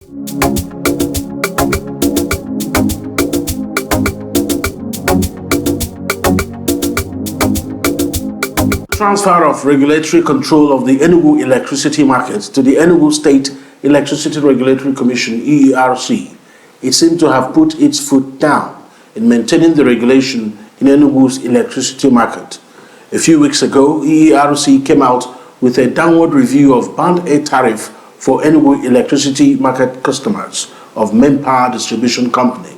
Transfer of regulatory control of the Enugu electricity market to the Enugu State Electricity Regulatory Commission, EERC, it seemed to have put its foot down in maintaining the regulation in Enugu's electricity market. A few weeks ago, EERC came out with a downward review of Band A tariff for Enugu electricity market customers of MainPower Distribution Company,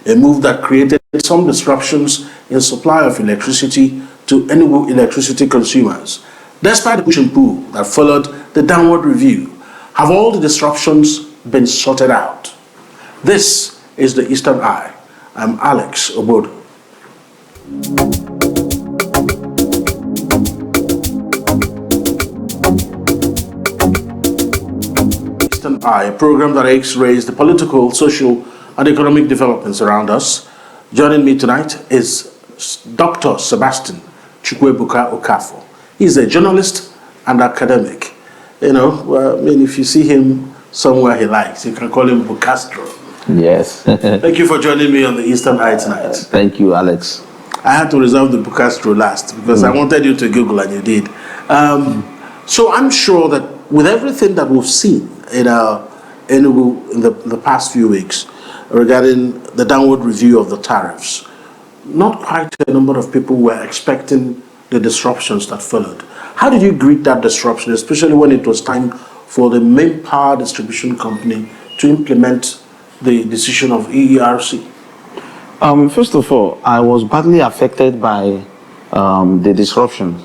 a move that created some disruptions in supply of electricity to Enugu electricity consumers. Despite the push and pull that followed the downward review, have all the disruptions been sorted out? This is the Eastern Eye. I'm Alex Ogbodo. Eastern Eye, a program that X-rays the political, social, and economic developments around us. Joining me tonight is Dr. Sebastine Chukwuebuka Okafor. He's a journalist and academic. You know, I mean, if you see him somewhere he likes, you can call him Bukastro. Yes. Thank you for joining me on the Eastern Eye tonight. Thank you, Alex. I had to reserve the Bukastro last because I wanted you to Google and you did. So I'm sure that with everything that we've seen in Enugu in the past few weeks regarding the downward review of the tariffs, not quite a number of people were expecting the disruptions that followed. How did you greet that disruption, especially when it was time for the MainPower Distribution Company to implement the decision of EERC? First of all, I was badly affected by the disruption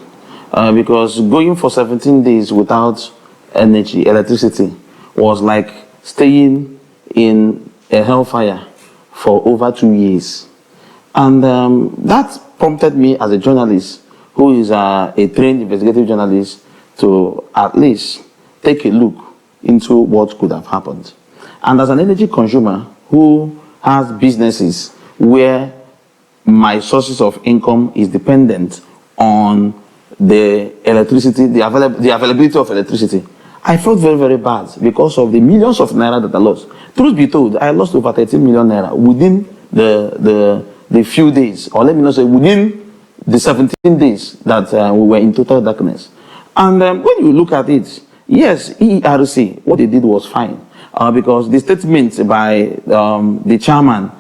because going for 17 days without electricity, was like staying in a hellfire for over 2 years. And that prompted me as a journalist, who is a trained investigative journalist, to at least take a look into what could have happened. And as an energy consumer who has businesses where my sources of income is dependent on the electricity, the availability of electricity, I felt very, very bad because of the millions of naira that I lost. Truth be told, I lost over 13 million naira within the few days, or let me not say within the 17 days that we were in total darkness. And when you look at it, yes, EERC, what they did was fine, because the statement by the chairman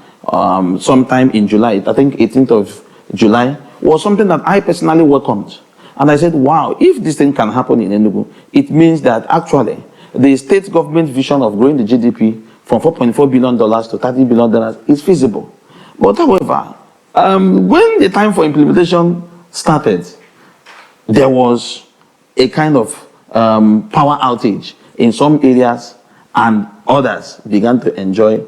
sometime in July, I think 18th of July, was something that I personally welcomed. And I said, wow, if this thing can happen in Enugu, it means that actually the state government vision of growing the GDP from $4.4 billion to $30 billion is feasible. But however, when the time for implementation started, there was a kind of power outage in some areas, and others began to enjoy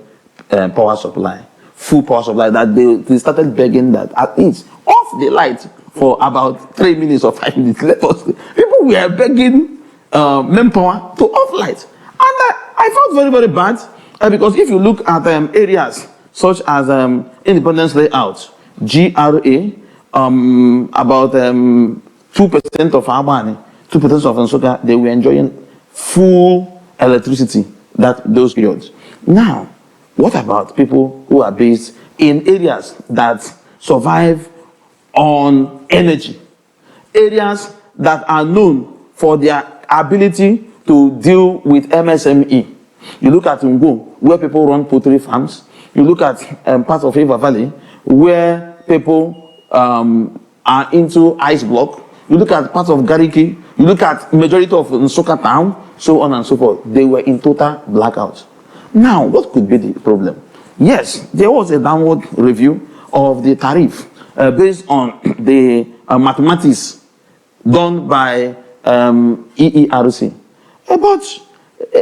power supply, full power supply, that they started begging that at least off the light for about 3 minutes or 5 minutes. People were begging MainPower to off light. And I felt very, very bad because if you look at areas such as Independence Layout, GRA, about 2% of Albany, 2% of Nsukka, they were enjoying full electricity those periods. Now, what about people who are based in areas that survive on energy, areas that are known for their ability to deal with MSME? You look at Ngo, where people run poultry farms. You look at parts of River Valley, where people are into ice block. You look at parts of Gariki. You look at majority of Nsukka town, so on and so forth. They were in total blackout. Now, what could be the problem? Yes, there was a downward review of the tariff based on the mathematics done by EERC. But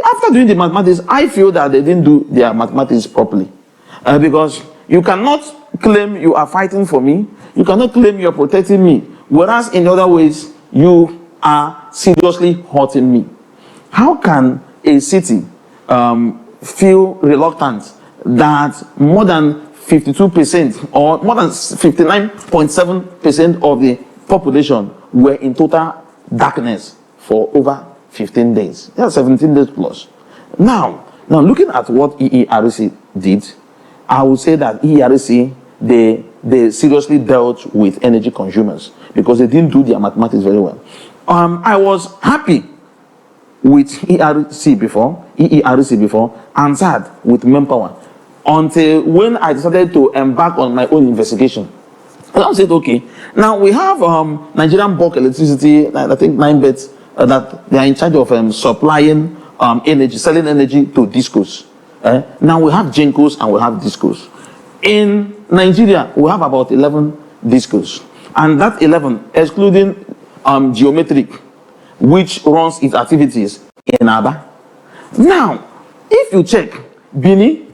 after doing the mathematics, I feel that they didn't do their mathematics properly. Because you cannot claim you are fighting for me, you cannot claim you are protecting me, whereas in other ways, you are seriously hurting me. How can a city feel reluctant that more than 52% or more than 59.7% of the population were in total darkness for over 15 days? That's 17 days plus. Now, Now, looking at what EERC did, I would say that EERC, they seriously dealt with energy consumers because they didn't do their mathematics very well. I was happy with EERC before, and sad with MainPower until when I decided to embark on my own investigation. And I said, okay, now we have Nigerian bulk electricity, I think 9 bets, that they are in charge of supplying energy, selling energy to discos. Now we have Gencos and we have discos. In Nigeria, we have about 11 discos. And that 11, excluding Geometric, which runs its activities in Aba. Now, if you check Bini,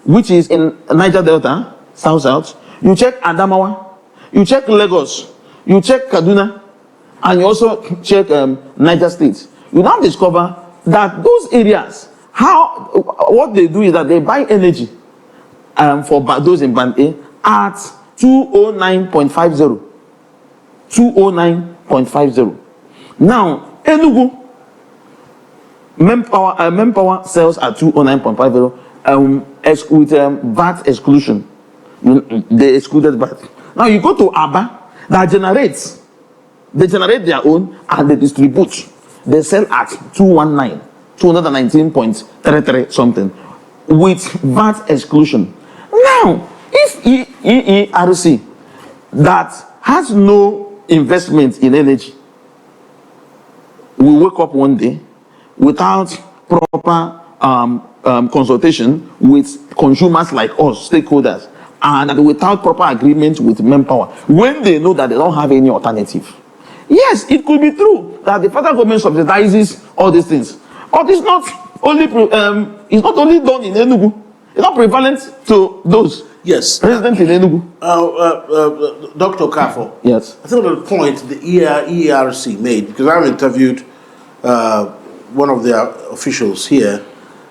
which is in Niger Delta, South, you check Adamawa, you check Lagos, you check Kaduna, and you also check Niger State, you now discover that those areas, what they do is that they buy energy for those in Band A at 209.50. 209.50. Now, Enugu, MainPower sells at 209.50 with VAT exclusion. They excluded VAT. Now you go to Aba, that generates. They generate their own and they distribute. They sell at 219.33 something with VAT exclusion. Now, if EERC that has no investment in energy will wake up one day without proper consultation with consumers like us, stakeholders, and without proper agreement with MainPower, when they know that they don't have any alternative. Yes, it could be true that the federal government subsidizes all these things, but it's not only done in Enugu. It's not prevalent to those residents in Enugu. Dr. Okafor. Yes. I think the point the EERC made, because I've interviewed one of their officials here,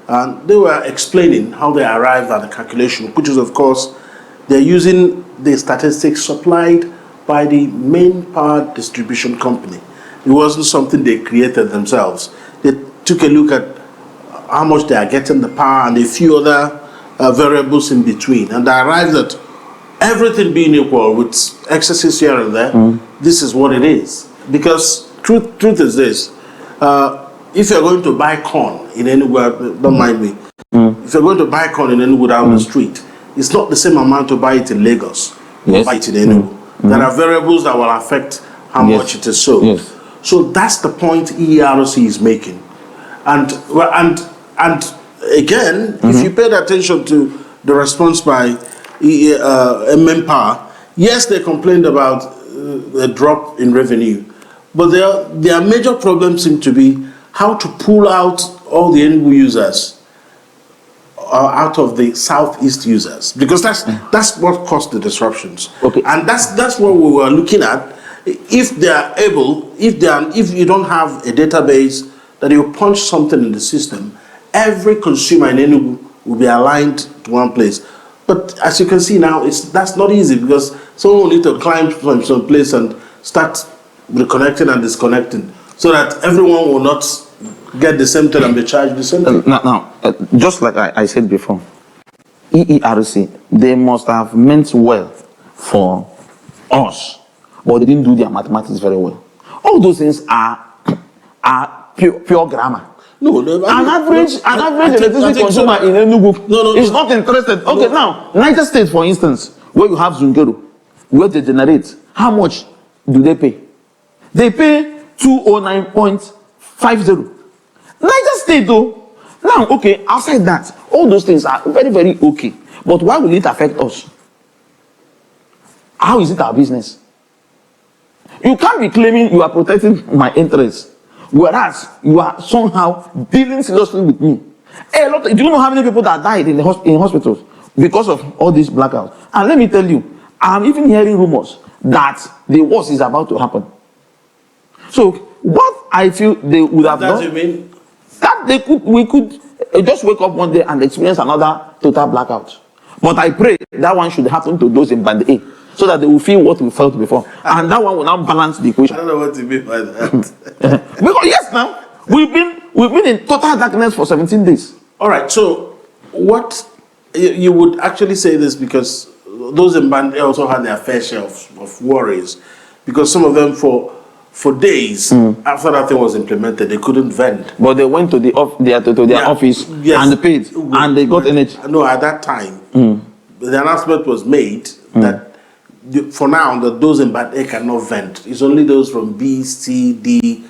and they were explaining how they arrived at the calculation, which is, of course, they're using the statistics supplied by the MainPower Distribution Company. It wasn't something they created themselves. They took a look at how much they are getting the power and a few other variables in between, and they arrived at everything being equal with excesses here and there. This is what it is. Because truth is this: if you're going to buy corn in Enugu, don't mind me. If you're going to buy corn in Enugu down the street, it's not the same amount to buy it in Lagos or buy it in Enugu. There are variables that will affect how much it is sold. So that's the point EERC is making. And again, if you paid attention to the response by MainPower, yes, they complained about a drop in revenue, but their major problem seemed to be how to pull out all the Enugu users out of the southeast users, because that's what caused the disruptions. And that's what we were looking at. If they are able, if you don't have a database that you punch something in the system, every consumer in Enugu will be aligned to one place. But as you can see now, that's not easy, because someone will need to climb from some place and start reconnecting and disconnecting, so that everyone will not get the same thing and be charged the same thing. Now, just like I said before, EERC, they must have meant well for us, but they didn't do their mathematics very well. All those things are pure grammar. No, an average electricity consumer in Enugu is not interested. Okay, now, Niger State, for instance, where you have Zungeru, where they generate, how much do they pay? They pay 209.50. Niger State, though, now, okay, outside that, all those things are very, very okay. But why will it affect us? How is it our business? You can't be claiming you are protecting my interests, whereas you are somehow dealing seriously with me. Do you know how many people that died in hospitals because of all these blackouts? And let me tell you, I'm even hearing rumors that the worst is about to happen. So what I feel they would have done, you mean? That we could just wake up one day and experience another total blackout. But I pray that one should happen to those in Band A, so that they will feel what we felt before, and that one will now balance the equation. I don't know what you mean by that. Because yes, now we've been in total darkness for 17 days All right, so what you would actually say this because those in band also had their fair share of worries, because some of them for days after that thing was implemented, they couldn't vend. But they went to their office and they paid and they got energy. No, at that time, the announcement was made that for now that those in band A cannot vend. It's only those from B, C, D,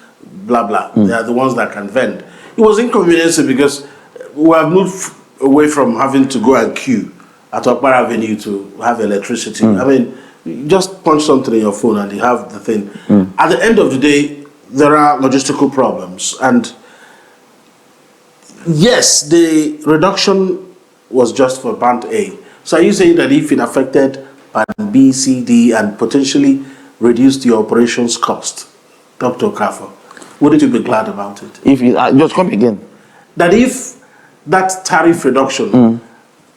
blah blah. They are the ones that can vend. It was inconveniencing because we have moved away from having to go and queue at Okpara Avenue to have electricity. I mean, you just punch something in your phone and you have the thing. At the end of the day, there are logistical problems. And yes, the reduction was just for band A. So are you saying that if it affected band B, C, D, and potentially reduced your operations cost, Dr. Okafor, wouldn't you be glad about it? If you just come again. That if that tariff reduction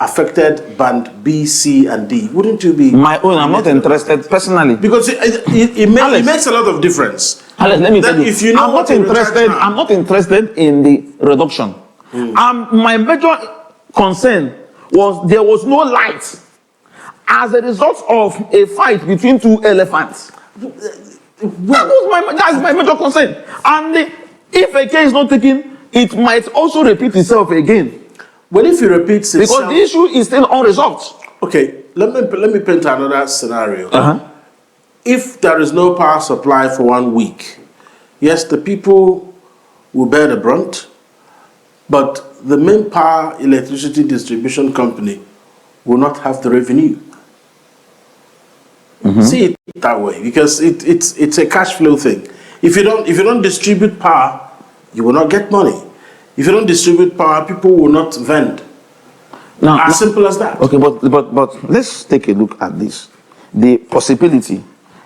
affected band B, C, and D, wouldn't you be? My own, I'm not interested personally. Because it makes a lot of difference. Alex, let me tell you, if you know I'm not interested in the reduction. My major concern was there was no light as a result of a fight between two elephants. That's my major concern. And if a case is not taken, it might also repeat itself again. Well, if it repeats itself, because the issue is still unresolved. Okay, let me paint another scenario. If there is no power supply for 1 week, yes, the people will bear the brunt, but the MainPower Electricity Distribution Company will not have the revenue. See it that way, because it's a cash flow thing. If you don't distribute power, you will not get money. If you don't distribute power, people will not vend. Now, as simple as that. Okay, but let's take a look at this. The possibility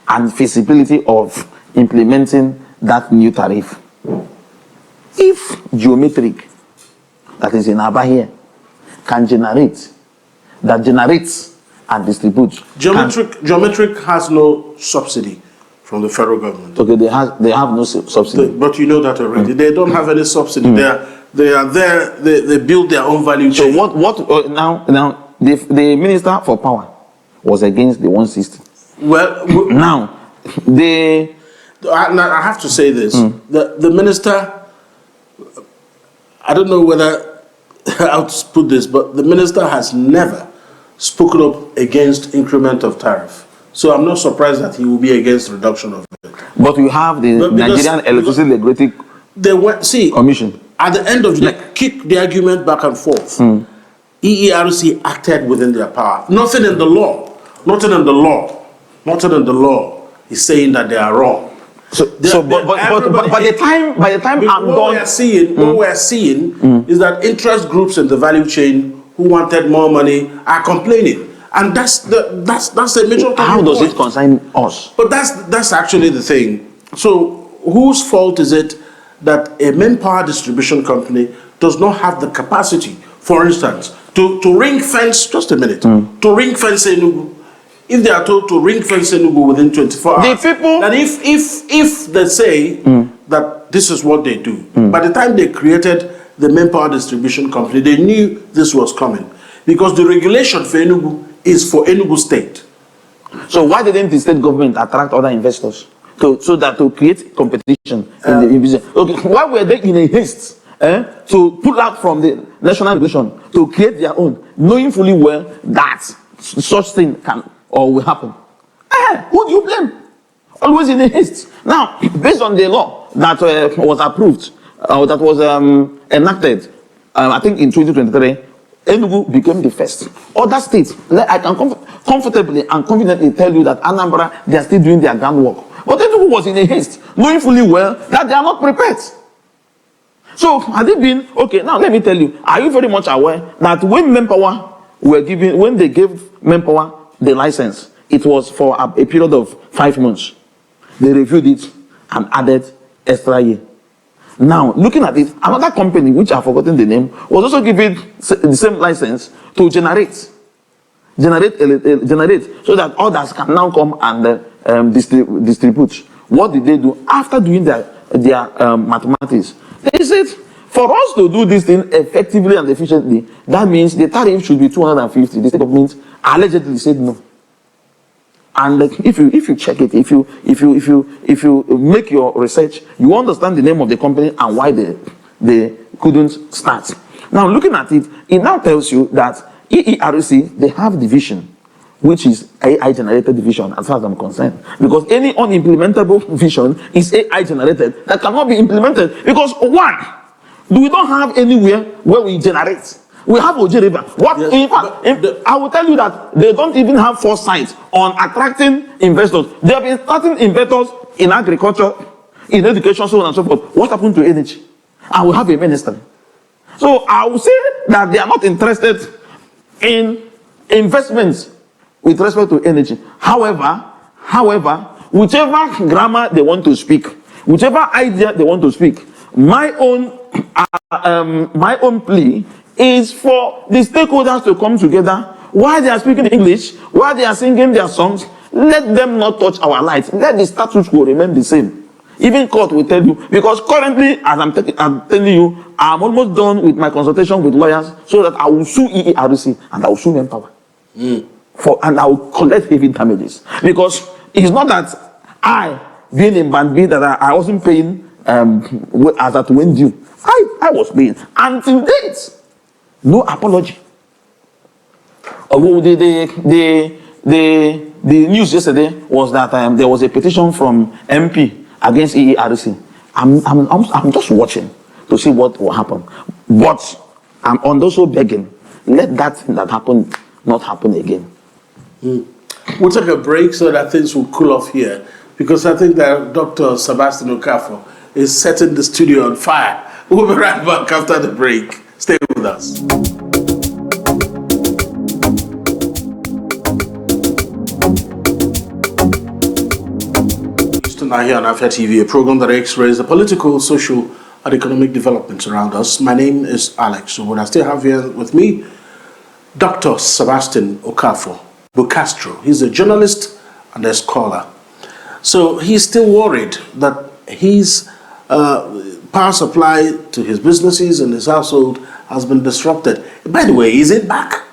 and feasibility of implementing that new tariff. If geometric, that is in Aba here, can generate, that generates and distributes. Geometric has no subsidy from the federal government. Okay, they have no subsidy. But you know that already. They don't have any subsidy. They are there. They build their own value chain. So now the Minister for Power was against the 160. Well, now I have to say this. The minister, I don't know whether how to put this, but the minister has never spoken up against increment of tariff. So I'm not surprised that he will be against reduction of it. But we have the Nigerian Electricity Regulatory Commission. At the end of the day, kick the argument back and forth. EERC acted within their power. Nothing in the law is saying that they are wrong. But by the time I'm done, what we're seeing is that interest groups in the value chain who wanted more money are complaining, and that's a major. How does it concern us? But that's actually the thing. So whose fault is it that a MainPower Distribution Company does not have the capacity, for instance, to ring fence? Just a minute. To ring fence Enugu. If they are told to ring fence Enugu within 24 hours, the people, that if they say that this is what they do, by the time they created the MainPower Distribution Company, they knew this was coming, because the regulation for Enugu is for Enugu State. So why didn't the state government attract other investors to create competition in the business? Okay, why were they in a haste to pull out from the national regulation to create their own, knowing fully well that such thing can or will happen? Who do you blame? Always in a haste. Now, based on the law that was approved, that was enacted, I think in 2023, Enugu became the first. Other states, I can comfortably and confidently tell you that Anambra, they are still doing their groundwork. But Enugu was in a haste, knowing fully well that they are not prepared. So, had it been, okay, now let me tell you, are you very much aware that when they gave MainPower the license, it was for a period of 5 months. They reviewed it and added extra year. Now, looking at it, another company, which I've forgotten the name, was also given the same license to generate, so that others can now come and distribute. What did they do? After doing their mathematics, they said For us to do this thing effectively and efficiently, that means the tariff should be 250. The state government allegedly said no. And like, if you check it, if you make your research, you understand the name of the company and why they couldn't start. Now looking at it, it now tells you that EERC, they have division, which is AI generated division as far as I'm concerned. Because any unimplementable vision is AI generated that cannot be implemented. Because one, we don't have anywhere where we generate. We have Oji River. What? Yes, in fact, I will tell you that they don't even have foresight on attracting investors. They have been starting investors in agriculture, in education, so on and so forth. What happened to energy? And we have a ministry. So I will say that they are not interested in investments with respect to energy. However, whichever grammar they want to speak, whichever idea they want to speak, my own plea is for the stakeholders to come together while they are speaking English, while they are singing their songs. Let them not touch our lights. Let the status quo remain the same. Even court will tell you, because currently, as I'm telling you, I'm almost done with my consultation with lawyers, so that I will sue EERC and I will sue MainPower. And I will collect heavy damages. Because it's not that I, being in Band B, that I wasn't paying as at when due. I was paying. Until date, no apology. The news yesterday was that there was a petition from MP against EERC. I'm just watching to see what will happen. But I'm also begging, let that thing that happened not happen again. We'll take a break so that things will cool off here, because I think that Dr. Sebastine Okafor is setting the studio on fire. We'll be right back after the break. Stay with us. Now here on Afia TV, a program that x-rays the political, social, and economic developments around us. My name is Alex Ogbodo. I still have here with me Dr. Sebastine Okafor Bukastro. He's a journalist and a scholar. So he's still worried that his power supply to his businesses and his household has been disrupted. By the way, is it back?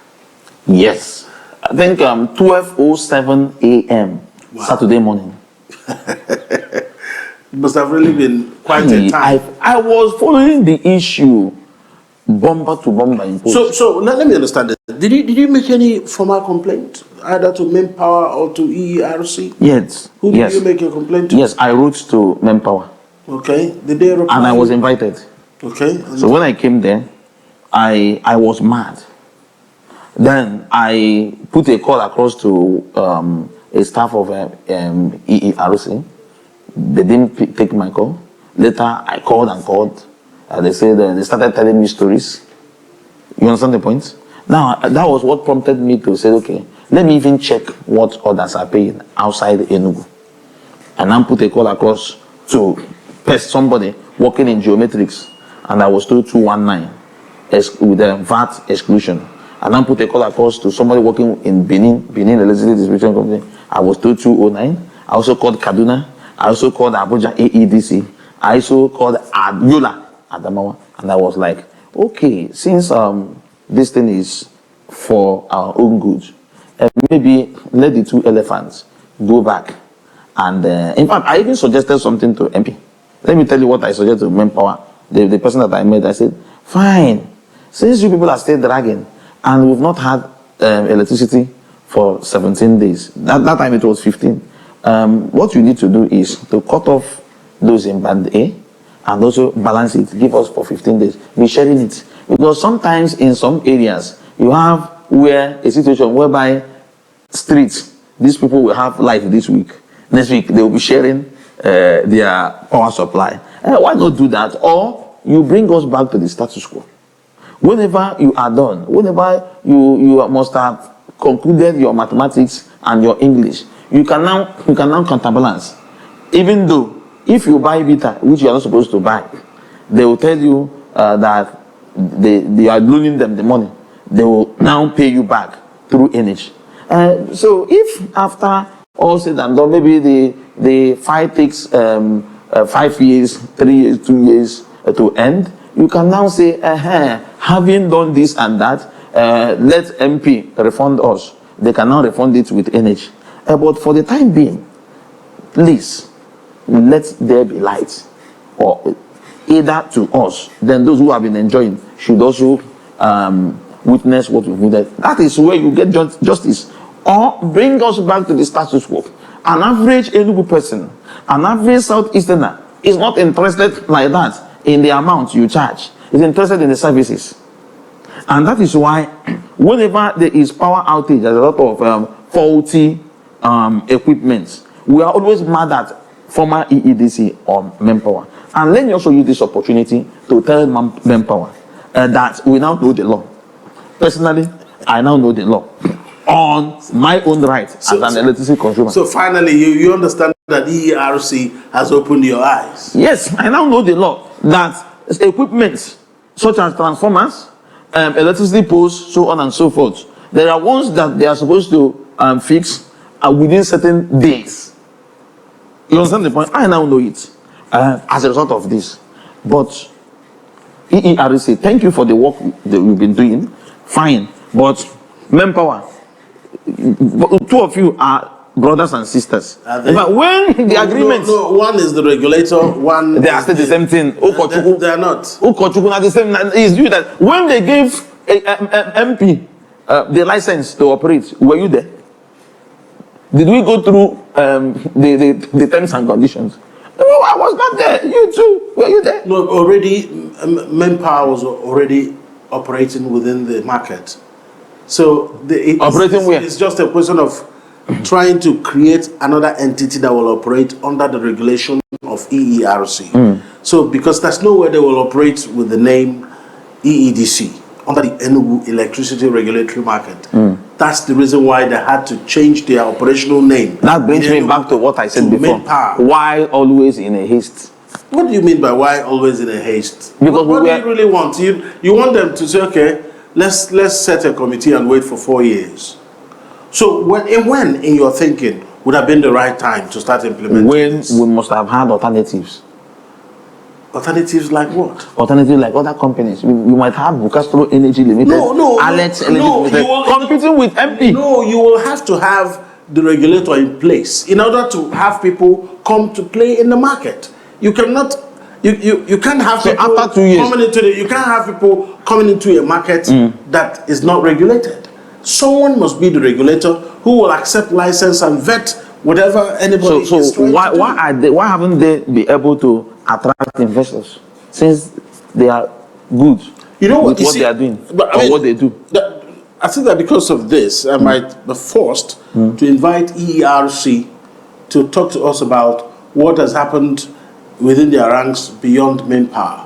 Yes. I think 12:07 a.m. Wow. Saturday morning. It must have really been quite a time. I was following the issue bumper to bumper in post. So let me understand this. Did you make any formal complaint either to MainPower or to EERC? Yes. Who did you make a complaint to? Yes, I wrote to MainPower. Okay. Did they reply? And I was invited. Okay. So when I came there, I was mad. Then I put a call across to a staff of EERC. They didn't take my call. Later, I called and called. They said they started telling me stories. You understand the point? Now, that was what prompted me to say, okay, let me even check what others are paying outside Enugu. And then put a call across to somebody working in geometrics. And I was told 219 with the VAT exclusion. And then put a call across to somebody working in Benin Electricity Distribution Company. I was told 209. I also called Kaduna. I also called Abuja AEDC. I also called Yola Adamawa. And I was like, okay, since this thing is for our own good, maybe let the two elephants go back. And in fact, I even suggested something to MP. Let me tell you what I suggested to MainPower. The person that I met, I said, fine, since you people are still dragging, and we've not had electricity for 17 days. That time it was 15. What you need to do is to cut off those in band A and also balance it. Give us for 15 days. Be sharing it. Because sometimes in some areas, you have a situation whereby streets, these people will have light this week. Next week, they will be sharing their power supply. Why not do that? Or you bring us back to the status quo. Whenever you are done, whenever you must have concluded your mathematics and your English, you can now counterbalance. Even though if you buy beta, which you are not supposed to buy, they will tell you that they are loaning them the money. They will now pay you back through energy. So if after all said and done, maybe the fight takes 5 years, 3 years, 2 years to end, you can now say, having done this and that, let MP refund us. They can now refund it with energy. But for the time being, please, let there be light. Or either to us, then those who have been enjoying should also witness what we've witnessed. That is where you get justice. Or bring us back to the status quo. An average Enugu person, an average Southeasterner is not interested like that in the amount you charge. He's interested in the services. And that is why whenever there is power outage, there's a lot of faulty equipment. We are always mad at former EEDC or MainPower. And let me also use this opportunity to tell MainPower that we now know the law. Personally, I now know the law on my own right as an electricity consumer. So finally, you understand that EERC has opened your eyes. Yes, I now know the law that equipment such as transformers, electricity poles, so on and so forth, there are ones that they are supposed to fix within certain days. You understand the point? I now know it as a result of this. But EERC, thank you for the work that we've been doing. Fine. But MainPower, two of you are brothers and sisters. But when the agreement... No, one is the regulator, one... They are still the same thing. They are not. Ukochukwu are the same. Is you that when they gave MP the license to operate, were you there? Did we go through the terms and conditions? No, I was not there. You too. Were you there? No, already, MainPower was already operating within the market. So it's just a question of trying to create another entity that will operate under the regulation of EERC. So because there's no way they will operate with the name EEDC under the Enugu Electricity Regulatory Market. That's the reason why they had to change their operational name. That brings me back to what I said before. Why always in a haste? What do you mean by why always in a haste? Because what do you really want? You want them to say, okay, let's set a committee and wait for 4 years. So when in your thinking would have been the right time to start implementing this? We must have had alternatives. Alternatives like what? Alternatives like other companies. We might have Bucastro Energy Limited, Alex Energy Limited, competing with MP. No, you will have to have the regulator in place in order to have people come to play in the market. You cannot. You can't have people after 2 years coming into you can't have people coming into a market that is not regulated. Someone must be the regulator who will accept license and vet whatever anybody is trying to do. Why haven't they been able to attract investors since they are good with what they are doing what they do? I think that because of this, I might be forced to invite EERC to talk to us about what has happened within their ranks beyond MainPower.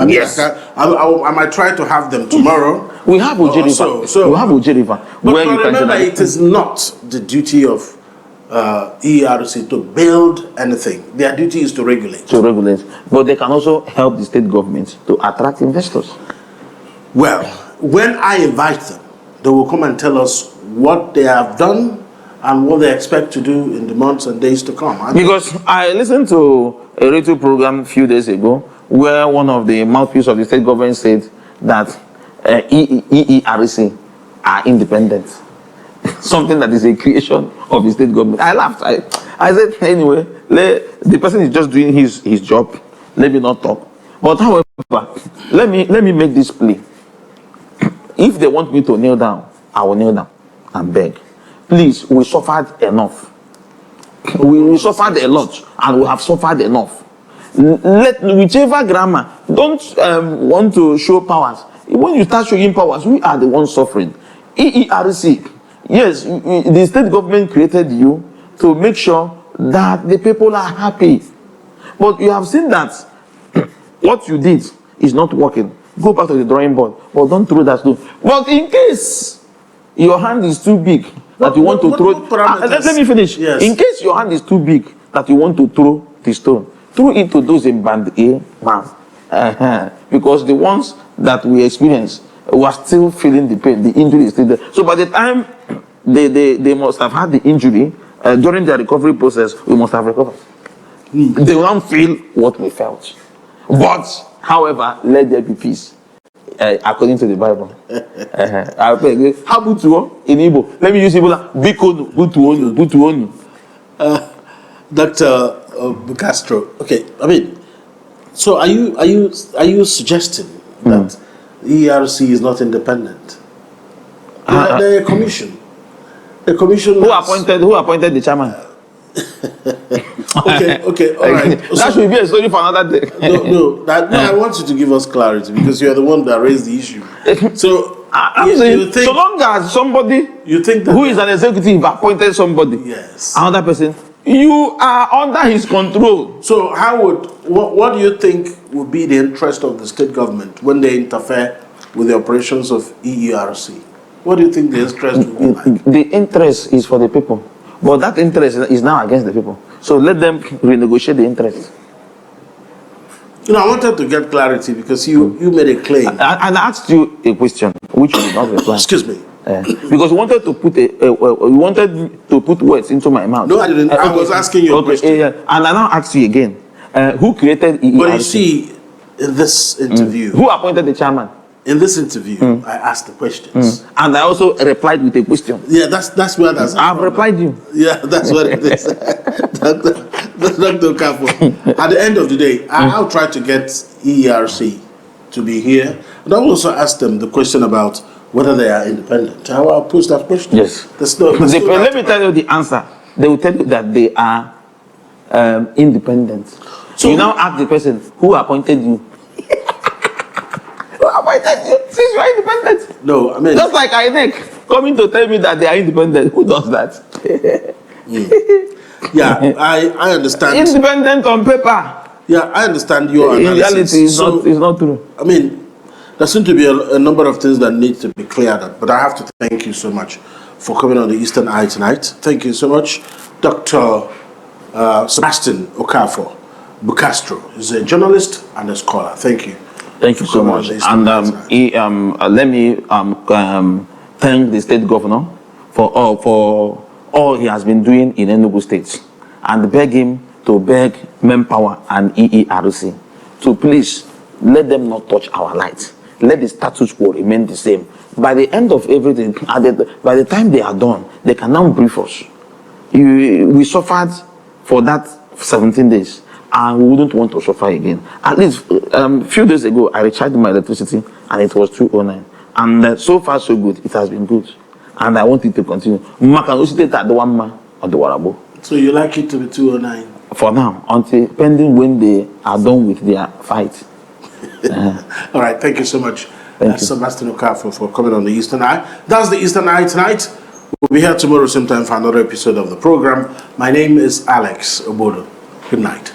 Yes. I might try to have them tomorrow. We have Ojeriva. We have Ojeriva. But remember, it is not the duty of EERC to build anything. Their duty is to regulate. But they can also help the state government to attract investors. Well, when I invite them, they will come and tell us what they have done and what they expect to do in the months and days to come. Because I listened to a radio program a few days ago where one of the mouthpieces of the state government said that EERC are independent. Something that is a creation of the state government. I laughed. I said, anyway, the person is just doing his job. Let me not talk. But however, let me make this plea. If they want me to kneel down, I will kneel down and beg. Please, we suffered enough. We suffered a lot, and we have suffered enough. Let whichever grammar, don't want to show powers. When you start showing powers, we are the ones suffering. EERC, yes, the state government created you to make sure that the people are happy. But you have seen that what you did is not working. Go back to the drawing board, but don't throw that stone. But in case your hand is too big that you want to throw... let me finish. Yes. In case your hand is too big that you want to throw the stone, throw it to those in band A, man. Because the ones that we experienced were still feeling the pain. The injury is still there. So by the time they must have had the injury, during their recovery process, we must have recovered. They will not feel what we felt. But However, let there be peace. According to the Bible. How about in Igbo? Let me use Igbo. Bikonu, butuonu, butuonu. Dr. Castro. Okay, I mean, so are you suggesting that ERC is not independent? They're a commission. The commission. Who appointed the chairman? Okay, all right. That should be a story for another day. No, I want you to give us clarity because you're the one that raised the issue. So, I'm saying, so long as somebody you think that who is an executive appointed somebody, yes, another person, you are under his control. So, what do you think would be the interest of the state government when they interfere with the operations of EERC? What do you think the interest would be like? The interest is for the people. But that interest is now against the people. So let them renegotiate the interest. You know, I wanted to get clarity because you made a claim. And I asked you a question, which you did not reply. Excuse me. Because you wanted to put words into my mouth. No, I didn't. I was asking you a question. And I now ask you again, who created EERC? But you see, in this interview... Who appointed the chairman? In this interview, I asked the questions. And I also replied with a question. Yeah, that's where that's... I've replied you. Yeah, that's what it is. Dr. Okafor, at the end of the day, I'll try to get ERC to be here. And I'll also ask them the question about whether they are independent. I'll pose that question. Yes. Let me tell you the answer. They will tell you that they are independent. So you now ask the person, who appointed you? Since you are independent. No, I mean... Just like INEC coming to tell me that they are independent. Who does that? Yeah, I understand. Independent on paper. Yeah, I understand your analysis. In reality, it's not true. I mean, there seem to be a number of things that need to be cleared up. But I have to thank you so much for coming on the Eastern Eye tonight. Thank you so much. Dr. Sebastine Chukwuebuka is a journalist and a scholar. Thank you. Thank you so much. And let me thank the state governor for all he has been doing in Enugu State, and beg him to beg MainPower and EERC to please let them not touch our light. Let the status quo remain the same. By the end of everything, by the time they are done, they can now brief us. We suffered for that 17 days. And we wouldn't want to suffer again. At least a few days ago, I recharged my electricity and it was 209. And so far, so good. It has been good. And I want it to continue. So you like it to be 209? For now, until pending when they are done with their fight. All right, thank you so much, Sebastine Okafor, for coming on the Eastern Eye. That's the Eastern Eye tonight. We'll be here tomorrow same time for another episode of the program. My name is Alex Ogbodo. Good night.